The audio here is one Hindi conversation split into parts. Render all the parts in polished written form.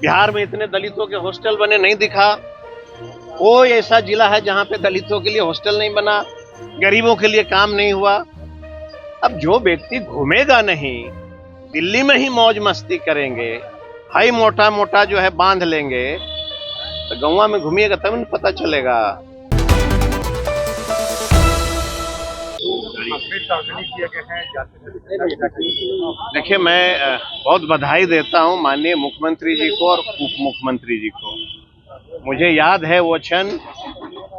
बिहार में इतने दलितों के हॉस्टल बने नहीं दिखा। कोई ऐसा जिला है जहां पे दलितों के लिए हॉस्टल नहीं बना, गरीबों के लिए काम नहीं हुआ। अब जो व्यक्ति घूमेगा नहीं, दिल्ली में ही मौज मस्ती करेंगे, हाई मोटा मोटा जो है बांध लेंगे, तो गौवा में घूमिएगा तब न पता चलेगा। देखिए, मैं बहुत बधाई देता हूं माननीय मुख्यमंत्री जी को और उप मुख्यमंत्री जी को। मुझे याद है वो क्षण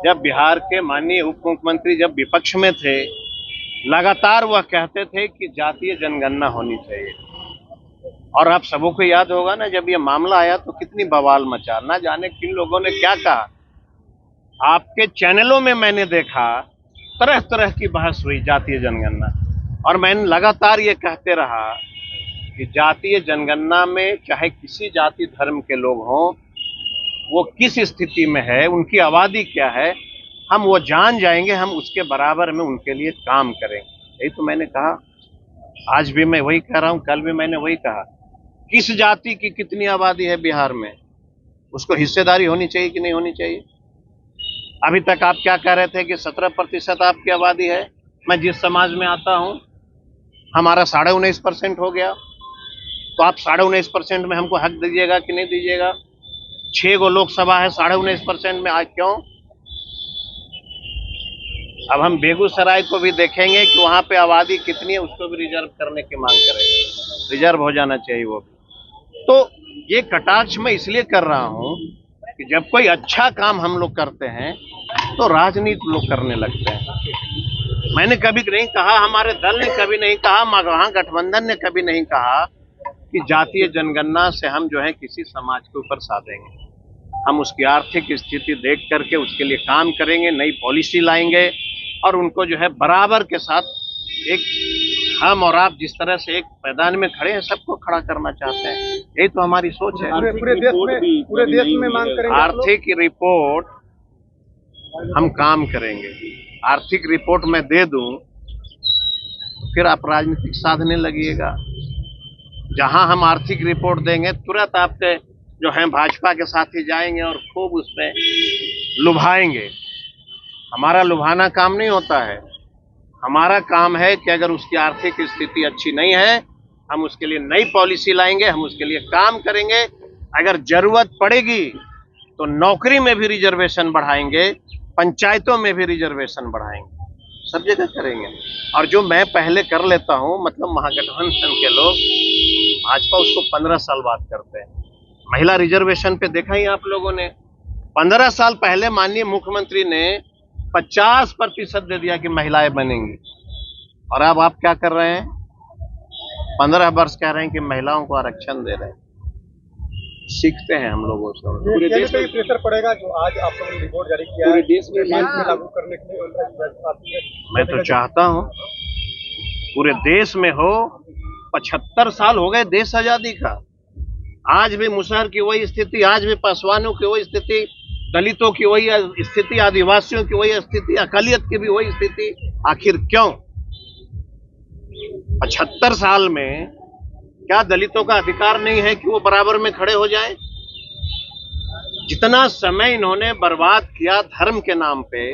जब बिहार के माननीय उप मुख्यमंत्री जब विपक्ष में थे, लगातार वह कहते थे कि जातीय जनगणना होनी चाहिए। और आप सबों को याद होगा ना, जब ये मामला आया तो कितनी बवाल मचा, ना जाने किन लोगों ने क्या कहा। आपके चैनलों में मैंने देखा तरह तरह की बहस हुई जातीय जनगणना, और मैंने लगातार ये कहते रहा कि जातीय जनगणना में चाहे किसी जाति धर्म के लोग हों, वो किस स्थिति में है, उनकी आबादी क्या है, हम वो जान जाएंगे, हम उसके बराबर में उनके लिए काम करेंगे। यही तो मैंने कहा, आज भी मैं वही कह रहा हूं, कल भी मैंने वही कहा। किस जाति की कितनी आबादी है बिहार में, उसको हिस्सेदारी होनी चाहिए कि नहीं होनी चाहिए। अभी तक आप क्या कह रहे थे कि 17% आपकी आबादी है। मैं जिस समाज में आता हूं, हमारा 19.5% हो गया, तो आप 19.5% में हमको हक दीजिएगा कि नहीं दीजिएगा। 6 गो लोकसभा है 19.5% में, आज क्यों? अब हम बेगूसराय को भी देखेंगे कि वहां पे आबादी कितनी है, उसको भी रिजर्व करने की मांग करेंगे। रिजर्व हो जाना चाहिए वो भी। तो ये कटाक्ष मैं इसलिए कर रहा हूं कि जब कोई अच्छा काम हम लोग करते हैं तो राजनीति लोग करने लगते हैं। मैंने कभी नहीं कहा, हमारे दल ने कभी नहीं कहा, महागठबंधन ने कभी नहीं कहा कि जातीय जनगणना से हम जो है किसी समाज के ऊपर साधेंगे। हम उसकी आर्थिक स्थिति देख करके उसके लिए काम करेंगे, नई पॉलिसी लाएंगे और उनको जो है बराबर के साथ एक हम और आप जिस तरह से एक मैदान में खड़े हैं, सबको खड़ा करना चाहते हैं। यही तो हमारी सोच है। पूरे देश में मांग करेंगे। आर्थिक रिपोर्ट हम काम करेंगे। आर्थिक रिपोर्ट मैं दे दूं फिर आप राजनीतिक साधने लगिएगा। जहां हम आर्थिक रिपोर्ट देंगे, तुरंत आपके जो हैं भाजपा के साथी जाएंगे और खूब उसमें लुभाएंगे। हमारा लुभाना काम नहीं होता है। हमारा काम है कि अगर उसकी आर्थिक स्थिति अच्छी नहीं है, हम उसके लिए नई पॉलिसी लाएंगे, हम उसके लिए काम करेंगे। अगर जरूरत पड़ेगी तो नौकरी में भी रिजर्वेशन बढ़ाएंगे, पंचायतों में भी रिजर्वेशन बढ़ाएंगे, सब जगह करेंगे। और जो मैं पहले कर लेता हूं, मतलब महागठबंधन के लोग, भाजपा उसको 15 साल बाद करते हैं। महिला रिजर्वेशन पे देखा ही आप लोगों ने, 15 साल पहले माननीय मुख्यमंत्री ने 50% दे दिया कि महिलाएं बनेंगी, और अब आप क्या कर रहे हैं? 15 वर्ष कह रहे हैं कि महिलाओं को आरक्षण दे रहे हैं। सीखते हैं हम लोगों से। पूरे देश में प्रेशर पड़ेगा जो आज आप लोगों ने रिपोर्ट जारी किया है, पूरे देश में लागू करने के लिए। मैं तो चाहता हूं पूरे देश में हो। 75 साल हो गए देश आजादी का, आज भी मुसहर की वही स्थिति, आज भी पासवानों की वही स्थिति, दलितों की वही स्थिति, आदिवासियों की वही स्थिति, अकालियत की भी वही स्थिति। आखिर क्यों? 75 साल में क्या दलितों का अधिकार नहीं है कि वो बराबर में खड़े हो जाएं? जितना समय इन्होंने बर्बाद किया धर्म के नाम पे,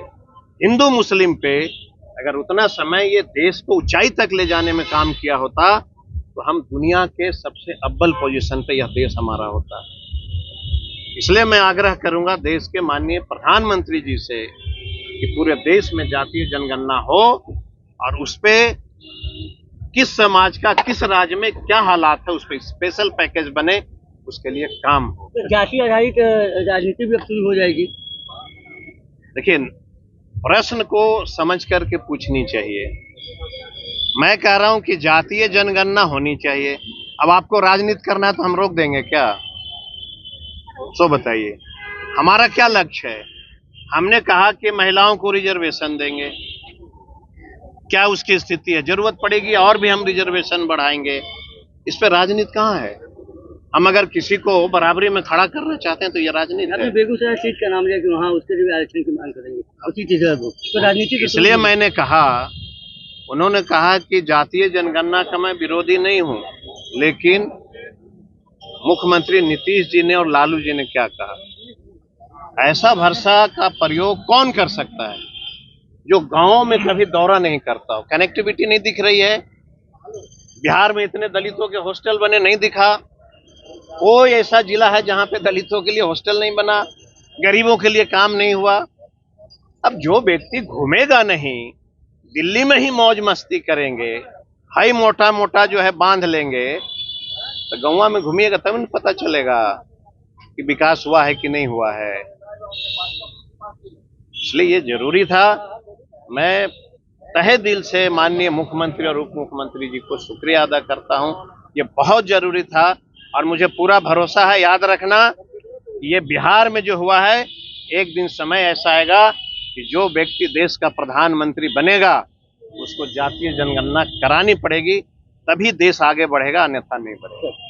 हिंदू मुस्लिम पे, अगर उतना समय ये देश को ऊंचाई तक ले जाने में काम किया होता तो हम दुनिया के सबसे अव्वल पोजीशन पे यह देश हमारा होता। इसलिए मैं आग्रह करूंगा देश के माननीय प्रधानमंत्री जी से कि पूरे देश में जातीय जनगणना हो और उस पे किस समाज का किस राज्य में क्या हालात है उस पर स्पेशल पैकेज बने, उसके लिए काम हो। जाति आधारित राजनीति भी अब शुरू हो जाएगी। देखिए, प्रश्न को समझ करके पूछनी चाहिए। मैं कह रहा हूं कि जातीय जनगणना होनी चाहिए। अब आपको राजनीति करना है तो हम रोक देंगे क्या? सो बताइए, हमारा क्या लक्ष्य है? हमने कहा कि महिलाओं को रिजर्वेशन देंगे। क्या उसकी स्थिति है? जरूरत पड़ेगी और भी हम रिजर्वेशन बढ़ाएंगे। इस पे राजनीति कहाँ है? हम अगर किसी को बराबरी में खड़ा करना चाहते हैं तो ये राजनीति है। बेगूसराय सीट का नाम लिया कि वहाँ उसके लिए आरक्षण की मांग करेंगे, उसी चीज है वो तो राजनीति। इसलिए मैंने कहा, उन्होंने कहा कि जातीय जनगणना का मैं विरोधी नहीं हूं, लेकिन मुख्यमंत्री नीतीश जी ने और लालू जी ने क्या कहा। ऐसा भरोसा का प्रयोग कौन कर सकता है जो गांवों में कभी दौरा नहीं करता हो। कनेक्टिविटी नहीं दिख रही है। बिहार में इतने दलितों के हॉस्टल बने नहीं दिखा। कोई ऐसा जिला है जहां पे दलितों के लिए हॉस्टल नहीं बना, गरीबों के लिए काम नहीं हुआ। अब जो व्यक्ति घूमेगा नहीं, दिल्ली में ही मौज मस्ती करेंगे, हाई मोटा मोटा जो है बांध लेंगे, तो गौवा में घूमिएगा तब न पता चलेगा कि विकास हुआ है कि नहीं हुआ है। इसलिए ये जरूरी था। मैं तहे दिल से माननीय मुख्यमंत्री और उप मुख्यमंत्री जी को शुक्रिया अदा करता हूं। ये बहुत जरूरी था और मुझे पूरा भरोसा है। याद रखना, ये बिहार में जो हुआ है, एक दिन समय ऐसा आएगा कि जो व्यक्ति देश का प्रधानमंत्री बनेगा उसको जातीय जनगणना करानी पड़ेगी, तभी देश आगे बढ़ेगा, अन्यथा नहीं बढ़ेगा।